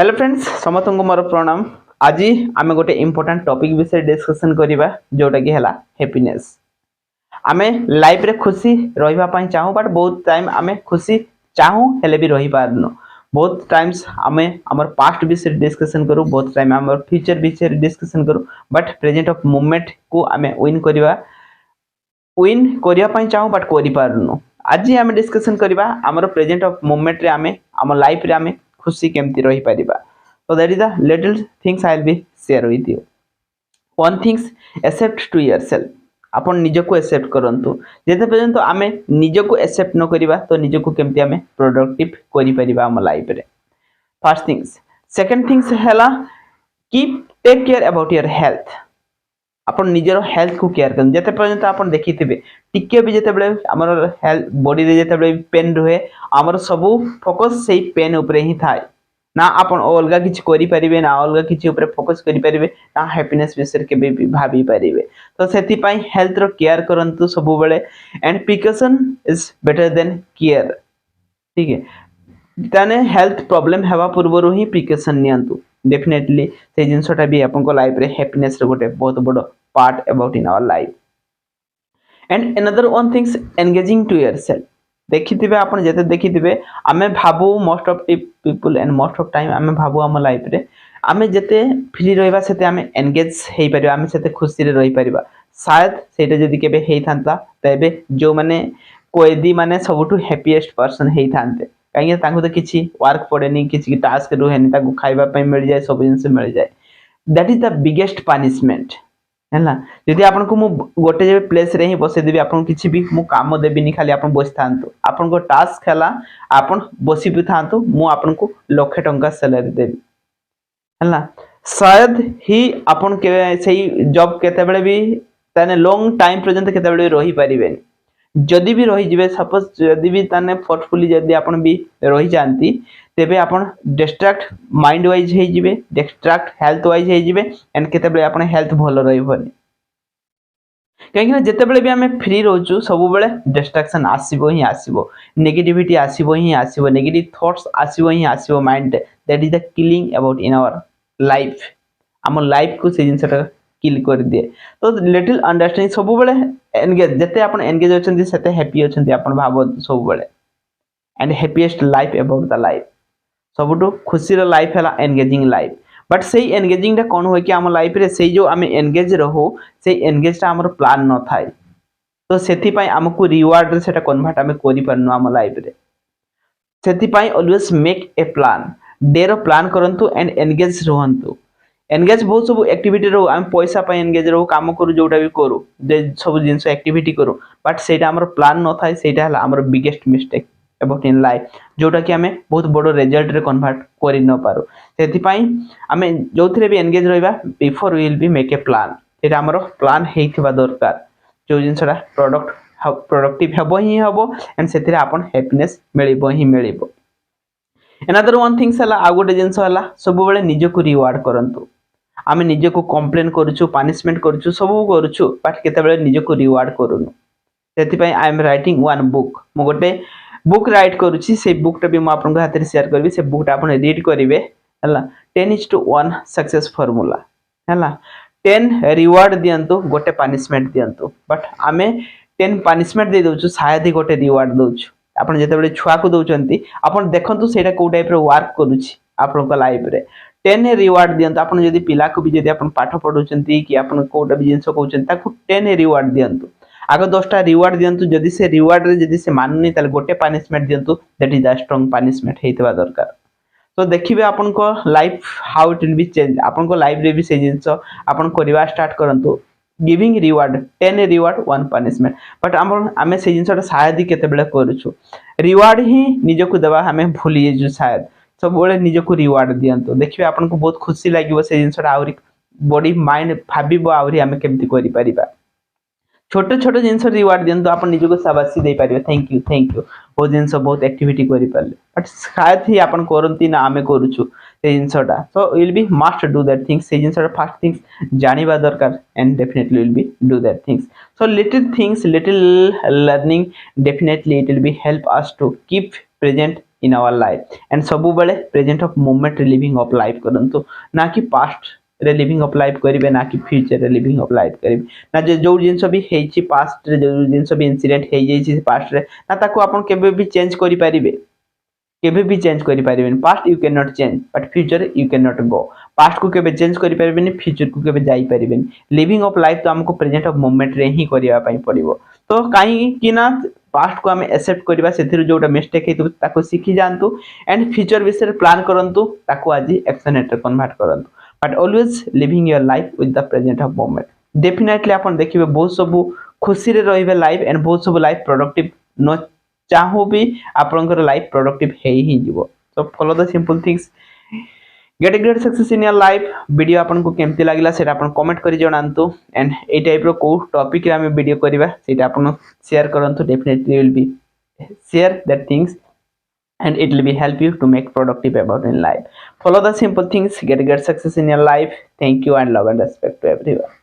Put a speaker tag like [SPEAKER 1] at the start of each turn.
[SPEAKER 1] Hello friends समस्त को मोर प्रणाम। आज आम गोटे इम्पोर्टाट टॉपिक विषय डिस्कशन करवा जोटा कि है हैप्पीनेस। आमे लाइफ रे खुशी रही चाहूँ बट बहुत टाइम आमे खुशी चाहूँ हेले भी रही पारनु। बहुत टाइम्स आमे आमर पास्ट विषय डिस्कशन करूँ, बहुत टाइम आमर फ्यूचर विषय डिस्कशन करूँ, बट प्रेजेंट ऑफ मोमेंट को आमे विन करने चाहूँ बट करि पारनु। आज आम डिस्कशन करवा आमर प्रेजेंट ऑफ मोमेंट रे आमे आम लाइफ रे आमे खुशी केमती रही Paribas. So that is the little things I will be share with you. One things, accept to yourself. आपण निजको एक्सेप्ट करंतु। जेते पर्यंत आमे निजको एक्सेप्ट न करिबा तो निजको केमती आमे प्रोडक्टिव करि परिबा हम लाइफ रे। First things. सेकंड थिंग्स हैला keep take care about your health. आपण निजर हेल्थ को केयर करन। जेते पर्यंत आपण देखिथिबे टिके भी जेते बेले हमर हेल्थ बॉडी रे जेते बेले पेन रहे हमर सब फोकस सेही पेन ऊपर ही थाए ना। आपण अलगा किछ करि परिबे ना अलगा किछ ऊपर फोकस करि परिबे ना हैप्पीनेस विषय के भी भाबी परिबे। तो सेति पई हेल्थ रो केयर करंतु सब बेले। And precaution is better than care. ठीक है, ताने हेल्थ प्रॉब्लम हेबा पूर्व ही प्रिकॉशन नियंतु। डेफिनेटली से जिनसटा भी आपन को लाइफ रे हैप्पीनेस रो गोटे बहुत बड़ part about in our life. And another one things, engaging to yourself. देखिथिबे आपण जेते देखिथिबे आमे भाबू most of people and most of time आमे भाबू हम लाइफ रे आमे जेते फ्री रहबा सेते आमे एंगेज हेई परिबा, आमे सेते खुशी रे रही परिबा। शायद सेटा जदी केबे हेई थांता तबे जो माने कोएदी माने सबटु हैप्पीएस्ट पर्सन हेई थांते। काहे तांको तो किछि वर्क पड़ेनी, किछि टास्क रुहेनी, तांको खाइबा पई मिल जाय, सब जिंस मिल जाय। That is the biggest punishment हैला। जदि आपन को मु गोटे जे प्लेस रे ही बसे देबी, आपन किछि भी मु काम देबिनी, खाली आपन बस थांतु। आपन को टास्क हैला आपन बसी भी थांतु, मु आपन को लाख टंका सैलरी देबी हैला। शायद ही आपन के सही जॉब केते बेले भी ताने लॉन्ग टाइम पर्यंत केते बेले रही परिबेनी। जदि भी रही जिवे, सपोज जदि भी ताने फोर्सफुली जदि आपन भी रही जानती तेबे आपन डिस्ट्रैक्ट माइंड वाइज हे जिवे, डिस्ट्रैक्ट हेल्थ वाइज हे जिवे। एंड केते बेले आपन हेल्थ भलो रहिबनी। कहीं जिते बड़े भी आम फ्री रोचु सब बेले डिस्ट्रैक्शन आसीबो ही आसीबो, नेगेटिविटी आसीबो ही आसीबो, नेगेटिव थॉट्स आसीबो ही आसीबो mind. That is the killing about in our life. आम लाइफ को से जिनसटा किल कर दिए। तो लिटिल अंडरस्टैंडिंग सब बेले एंगेज, जते आपण एंगेज होचंती सेते हैप्पी होचंती आपण भाबो सब बेले। And happiest life about the life, सबटु खुशी रो लाइफ हैला एंगेजिंग लाइफ। बट से एंगेजिंग टा कौन हो कि आम लाइफ रे से जो आम एंगेज रहो से एंगेज टा हमर प्लान न थाए। तो सेति पई हमकु रिवार्ड रे सेटा कन्वर्ट आम करि परनु आम लाइफ रे। सेति पई always make a plan, day रो प्लान करंतु एंड एंगेज रहंतु। एंगेज बहुत सब एक्टिविटी रो आम पैसा पई एंगेज रहो, काम करू जोटा भी करू, जे सब जिंस एक्टिविटी करू, बट सेटा हमर प्लान न थाए। सेटा हला हमर biggest mistake about in life, जोटा कि आमे बहुत बड़ रिजल्ट रे कन्वर्ट करि न पारू। सेति पई आमे जोथरे भी एंगेज रहबा before we will be make a plan. एटा हमर प्लान हेइथिबा दरकार, जो जिंसरा प्रोडक्टिव हबो ही हबो एंड सेतिरे आपन हैप्पीनेस मिलिबो ही मिलिबो। अनदर वन थिंग्स हला आ गोटे जिंस हला सब बेले निजको रिवार्ड करंतु। आमे निजको कंप्लेन करूछु, पनिशमेंट करूछु, सब करूछु, बट केते बेले निजको रिवार्ड करूनु। सेति पई I am writing one book. मो गोटे बुक राइट करूची, से बुक टा भी म आपन हाथ रे शेयर करबी। से बुक टा आपन रीड करिवे हला। 10:1 सक्सेस फार्मूला हला। 10 रिवार्ड दियंतु, गोटे पनिशमेंट दियंतु। बट आमे 10 पनिशमेंट दे दोछु, शायद ही गोटे रिवार्ड दोछु। आपन जेते बेले छुआ को दोचंती आपन देखंतु सेटा को टाइप रे वर्क करूची आपन को लाइफ रे। 10 रिवार्ड दियंतु। आपन जदी पिला को भी जदी आपन पाठ पढुचंती कि आपन कोटा भी जिंस कहउचंती ताकू 10 रिवार्ड दियंतु। आगे 10टा रिवार्ड दियंतु। जदी से रिवार्ड रे जदी से माननी ताले गोटे पनिशमेंट दियंतु। That is the strong punishment हेइतबा दरकार। तो देखिबे आपन को life how it will be change. आपन को लाइफ रे भी से जिंस आपन करबा स्टार्ट करंतु। Giving reward 10 reward 1 punishment. But आमे से जिंसटा शायद ही केते बेले करूछु। रिवार्ड ही निजको देबा हमें भूली जे शायद। सब बेले निजको रिवार्ड दियंतु। देखिबे आपन को बहुत खुशी लागिवो से जिंसटा आउरी बॉडी माइंड भाबिबो आउरी हमें केमति करि परिबा। छोटे छोटे जिनस रिवार्ड दियंतु। आपन निजको शाबाशी दे पारिबे, थैंक यू बहुत जिनस बहुत एक्टिविटी करि पारले। बट शायद ही आपन करंती ना आमे करूछु से जिनसटा। So will be must do that things. से जिनसटा फर्स्ट थिंग्स जानिबा दरकार and definitely will be do that things. So little things, little learning, definitely it will be help us to keep present in our life and सब बेले present of moment रे living of life करंतु ना कि past रे living of life करिवे ना कि फ्यूचर रे लिविंग ऑफ लाइफ करिवे ना जो जिंस भी हेछि पास्ट रे जो जिंस भी इंसिडेंट हे जेछि पास्ट रे ना ताको आपण केबे भी चेंज करि परिबे केबे भी चेंज करि परिबेन past you can not change but future you can not go past को केबे चेंज करि परिबेन फ्यूचर को केबे जाई परिबेन लिविंग ऑफ लाइफ तो हमको प्रेजेंट ऑफ मोमेंट रे ही करिया पई पड़िबो तो काई कि ना पास्ट को हमें एक्सेप्ट करबा सेथिर जोटा मिस्टेक हेतु ताको सिखि जानतु एंड फ्यूचर विषय प्लान करंतु ताको आज एक्शन एटर कन्वर्ट करंतु but always living your life with the present of moment definitely आपण देखिबे बहुत सब खुशी रे रहिबे लाइफ एंड बहुत सब लाइफ प्रोडक्टिव न चाहो भी आपनकर लाइफ प्रोडक्टिव हे ही जीवो so follow the simple things get a great success in your life video आपन को केमती लागला सेटा आपन कमेंट करि जणांतु एंड ए टाइप रो को टॉपिक रे हम वीडियो करबा सेटा आपन शेयर करंतु definitely will B share that things and it will be help you to make productive about in life. Follow the simple things, get a great success in your life. Thank you and love and respect to everyone.